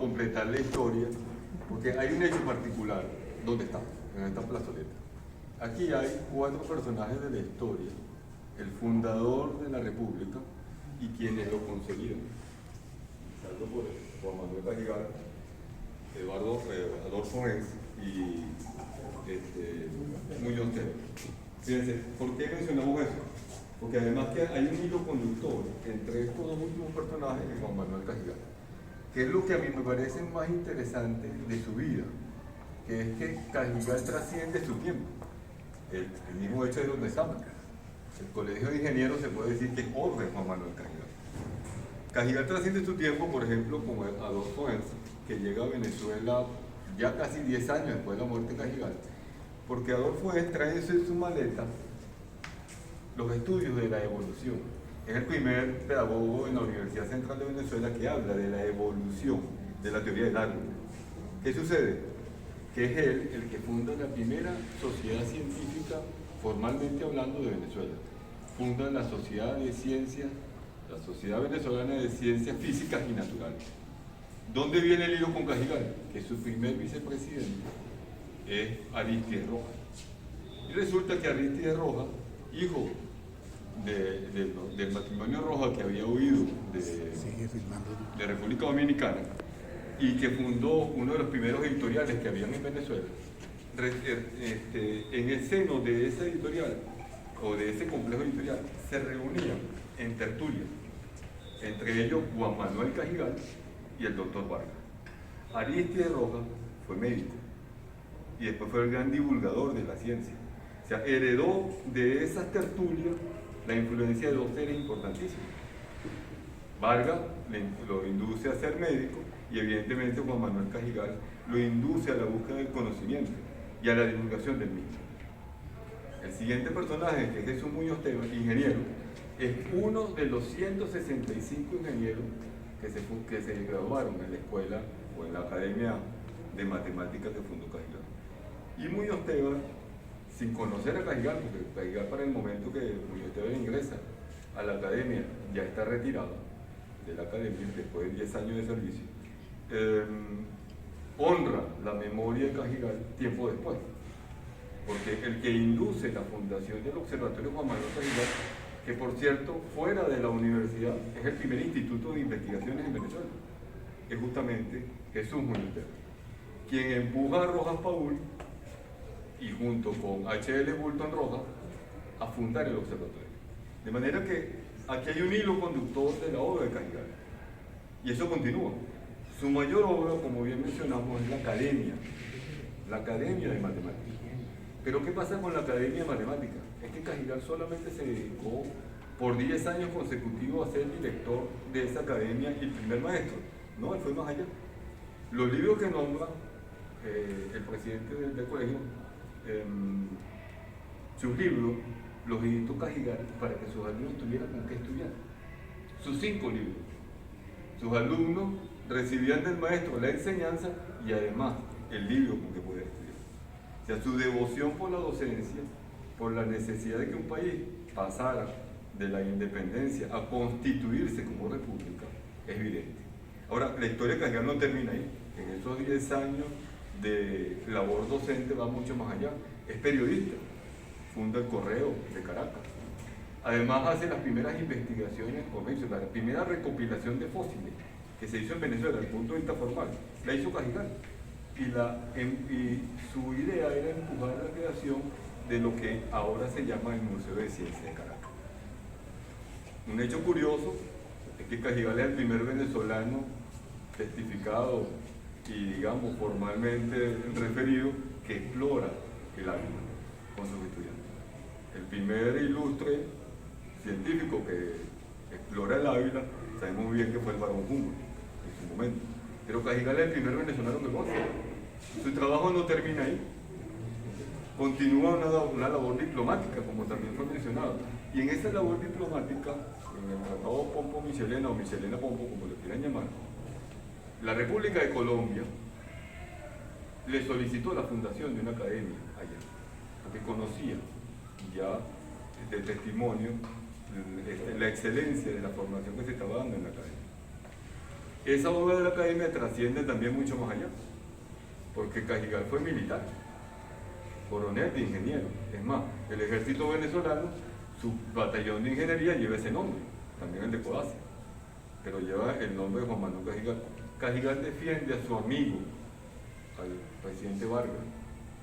completar la historia, porque hay un hecho particular. ¿Dónde estamos? En esta plazoleta. Aquí hay 4 personajes de la historia: el fundador de la República y quienes lo conseguían. Salvo por Juan Manuel Cajigal, Adolfo Henz y Muñoz Tebas. Fíjense, ¿por qué mencionamos eso? Porque además que hay un hilo conductor entre estos dos últimos personajes y Juan Manuel Cajigal, que es lo que a mí me parece más interesante de su vida, que es que Cajigal trasciende su tiempo. El mismo hecho de donde estamos. El Colegio de Ingenieros se puede decir que es obra de Juan Manuel Cajigal. Cajigal trasciende su tiempo, por ejemplo, como Adolfo Henz, que llega a Venezuela ya casi 10 años después de la muerte de Cajigal, porque Adolfo Henz trae en su maleta los estudios de la evolución. Es el primer pedagogo en la Universidad Central de Venezuela que habla de la evolución, de la teoría del árbol. ¿Qué sucede? Que es él el que funda la primera sociedad científica, formalmente hablando, de Venezuela. Funda la Sociedad de Ciencias, la Sociedad Venezolana de Ciencias Físicas y Naturales. ¿Dónde viene el hilo con Cajigal? Que su primer vicepresidente es Arístides Rojas. Y resulta que Arístides Rojas, hijo del matrimonio Rojas, que había huido de República Dominicana y que fundó uno de los primeros editoriales que habían en Venezuela, en el seno de esa editorial o de ese complejo editorial se reunían en tertulias, entre ellos Juan Manuel Cajigal y el doctor Vargas. Arístides Rojas fue médico y después fue el gran divulgador de la ciencia. O sea, heredó de esas tertulias la influencia de 2 seres importantísimos. Vargas lo induce a ser médico y evidentemente Juan Manuel Cajigal lo induce a la búsqueda del conocimiento y a la divulgación del mismo. El siguiente personaje, que es Jesús Muñoz Tebas, ingeniero, es uno de los 165 ingenieros que se graduaron en la escuela o en la academia de matemáticas que fundó Cajigal. Y Muñoz Tebas, sin conocer a Cajigal, porque Cajigal para el momento que Muñoz Tebas ingresa a la academia ya está retirado de la academia después de 10 años de servicio, honra la memoria de Cajigal tiempo después, porque el que induce la fundación del Observatorio Juan Manuel Cajigal, que por cierto fuera de la universidad es el primer instituto de investigaciones en Venezuela, es justamente Jesús Muñoz Tebas, quien empuja a Rojas Paul y junto con H.L. Bulton Rojas a fundar el observatorio. De manera que aquí hay un hilo conductor de la obra de Cajigal y eso continúa. Su mayor obra, como bien mencionamos, es la Academia de Matemáticas. Pero ¿qué pasa con la Academia de Matemáticas? Es que Cajigal solamente se dedicó por 10 años consecutivos a ser director de esa academia y el primer maestro. No, él fue más allá. Los libros que nombra el presidente del colegio, sus libros los editó Cajigal para que sus alumnos tuvieran con qué estudiar. Sus 5 libros. Sus alumnos recibían del maestro la enseñanza y además el libro con que podían estudiar. O sea, su devoción por la docencia, por la necesidad de que un país pasara de la independencia a constituirse como república, es evidente. Ahora, la historia de Cajigal no termina ahí. En esos 10 años de labor docente va mucho más allá. Es periodista, funda el Correo de Caracas. Además hace las primeras investigaciones, la primera recopilación de fósiles que se hizo en Venezuela desde el punto de vista formal, la hizo Cajigal. Y su idea era empujar la creación de lo que ahora se llama el Museo de Ciencias de Caracas. Un hecho curioso es que Cajigal es el primer venezolano testificado y, digamos, formalmente referido que explora el Ávila con sus estudiantes. El primer ilustre científico que explora el Ávila, sabemos muy bien que fue el barón Humboldt en su momento. Pero Cajigal es el primer venezolano que lo hace. Su trabajo no termina ahí. Continúa una labor diplomática, como también fue mencionado. Y en esa labor diplomática, en el Tratado Pompo-Michelena o Michelena-Pompo, como lo quieran llamar, la República de Colombia le solicitó la fundación de una academia allá, porque conocía ya de testimonio la excelencia de la formación que se estaba dando en la academia. esa obra de la academia trasciende también mucho más allá, porque Cajigal fue militar, coronel de ingeniero. Es más, el ejército venezolano, su batallón de ingeniería lleva ese nombre, también el de Codacia, pero lleva el nombre de Juan Manuel Cajigal. Cajigal defiende a su amigo, al presidente Vargas,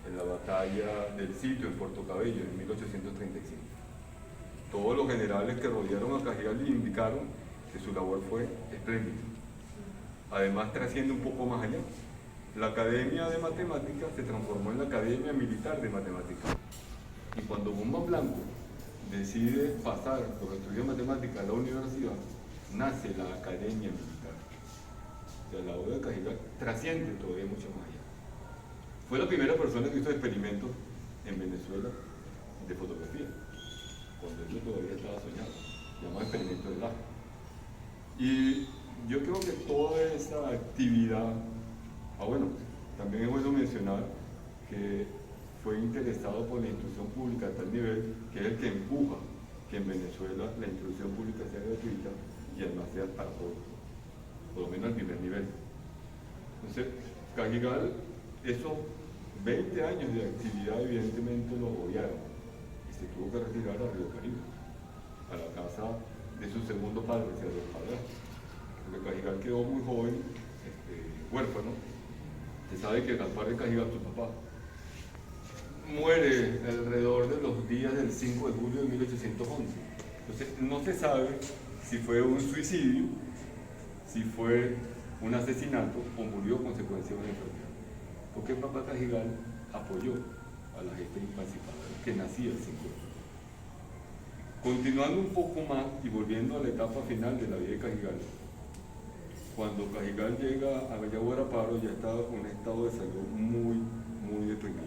en la batalla del sitio en Puerto Cabello en 1835. Todos los generales que rodearon a Cajigal le indicaron que su labor fue espléndida. Además, trasciende un poco más allá. La Academia de Matemáticas se transformó en la Academia Militar de Matemáticas. Y cuando Guzmán Blanco decide pasar los estudios de matemáticas a la universidad, nace la Academia Militar. O sea, la obra de Cajigal trasciende todavía mucho más allá. Fue la primera persona que hizo experimentos en Venezuela de fotografía, cuando eso todavía estaba soñado, llamado experimento de Laje. Y yo creo que toda esa actividad, bueno, también es bueno mencionar que fue interesado por la instrucción pública a tal nivel que es el que empuja que en Venezuela la instrucción pública sea gratuita y además sea para todos, por lo menos al primer nivel. Entonces, Cajigal, esos 20 años de actividad evidentemente lo agobiaron y se tuvo que retirar a Río Caribe, a la casa de su segundo padre, o sea, de los padrastros. Porque Cajigal quedó muy joven, huérfano. Se sabe que Gaspar de Cajigal, su papá, muere alrededor de los días del 5 de julio de 1811. Entonces, no se sabe si fue un suicidio, si fue un asesinato o murió a consecuencia de una enfermedad. Porque el papá Cajigal apoyó a la gente emancipadora que nacía el 5 de julio. Continuando un poco más y volviendo a la etapa final de la vida de Cajigal, cuando Cajigal llega a Guaraparro ya estaba en un estado de salud muy, muy deprimido.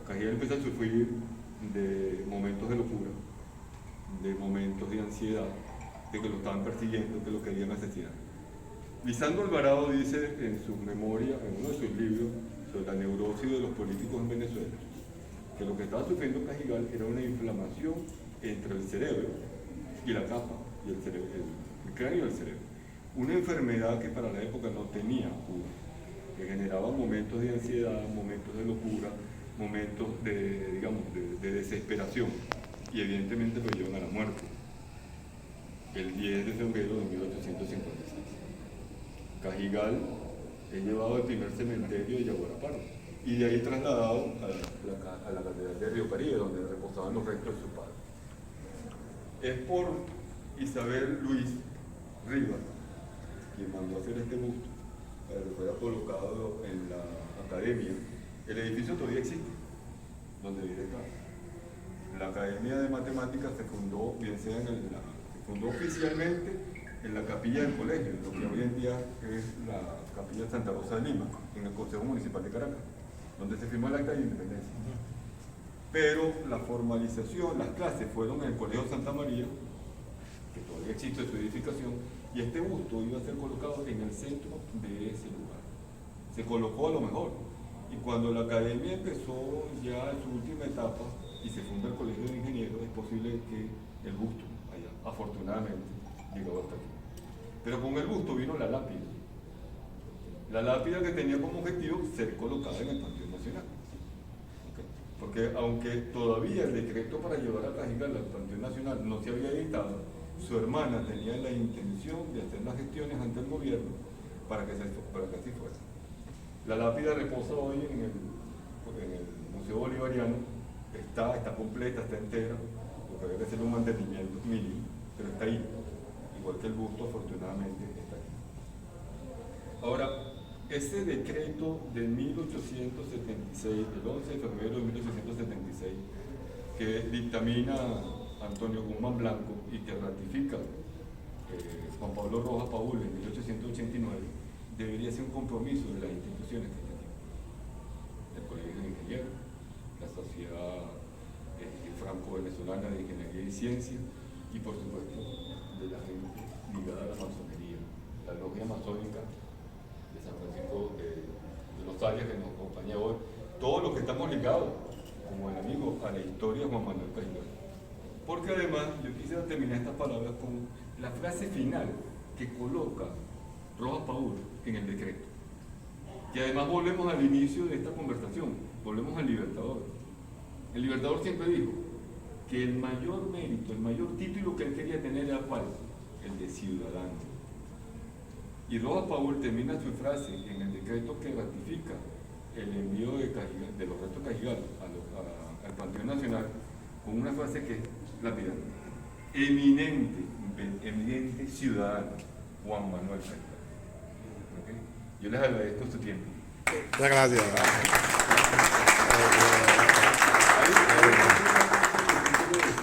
Cajigal empieza a sufrir de momentos de locura, de momentos de ansiedad, de que lo estaban persiguiendo, que lo querían asesinar. Lisandro Alvarado dice en su memoria, en uno de sus libros, sobre la neurosis de los políticos en Venezuela, que lo que estaba sufriendo Cajigal era una inflamación entre el cerebro y la capa, y el cráneo y el cerebro. Una enfermedad que para la época no tenía cura, que generaba momentos de ansiedad, momentos de locura, momentos de desesperación, y evidentemente lo llevan a la muerte, el 10 de febrero de 1856. Cajigal es llevado al primer cementerio de Yaguarapardo, y de ahí trasladado a la catedral de Río Caribe, donde reposaban los restos de su padre. Es por Isabel Luis Rivas quien mandó hacer este busto para que fuera colocado en la academia. El edificio todavía existe, donde vive acá. La Academia de Matemáticas se fundó, bien sea se fundó oficialmente en la capilla del colegio, lo que hoy en día es la capilla de Santa Rosa de Lima, en el Consejo Municipal de Caracas, donde se firmó el acta de independencia. Pero la formalización, las clases fueron en el Colegio Santa María, que todavía existe su edificación, y este busto iba a ser colocado en el centro de ese lugar. Se colocó a lo mejor, y cuando la academia empezó ya en su última etapa y se funda el Colegio de Ingenieros, es posible que el busto allá, afortunadamente, llegó hasta aquí. Pero con el busto vino la lápida. La lápida que tenía como objetivo ser colocada en el Panteón Nacional. Porque aunque todavía el decreto para llevar a Cajigal al Panteón Nacional no se había editado, su hermana tenía la intención de hacer las gestiones ante el gobierno para que así fuera. La lápida reposa hoy en el Museo Bolivariano, está completa, está entera, porque había que hacer un mantenimiento mínimo, pero está ahí, igual que el busto afortunadamente está aquí. Ahora, ese decreto de 1876, del 11 de febrero de 1876, que dictamina Antonio Guzmán Blanco y que ratifica Juan Pablo Rojas Paúl en 1889, debería ser un compromiso de las instituciones que están aquí. El Colegio de Ingenieros, la Sociedad Franco-Venezolana de Ingeniería y Ciencia, y por supuesto de la gente ligada a la masonería, la logia masónica de San Francisco de los Arias que nos acompaña hoy, todos los que estamos ligados, como el amigo, a la historia de Juan Manuel Cajigal. Porque además yo quisiera terminar estas palabras con la frase final que coloca Rojas Paul en el decreto. Y además volvemos al inicio de esta conversación, volvemos al Libertador. El Libertador siempre dijo que el mayor mérito, el mayor título que él quería tener era ¿cuál? El de ciudadano. Y Rojas Paul termina su frase en el decreto que ratifica el envío de los restos de Cajigal al Panteón Nacional con una frase que es lapidar: eminente ciudadano Juan Manuel Cajigal. ¿Okay? Yo les agradezco su tiempo. Muchas gracias.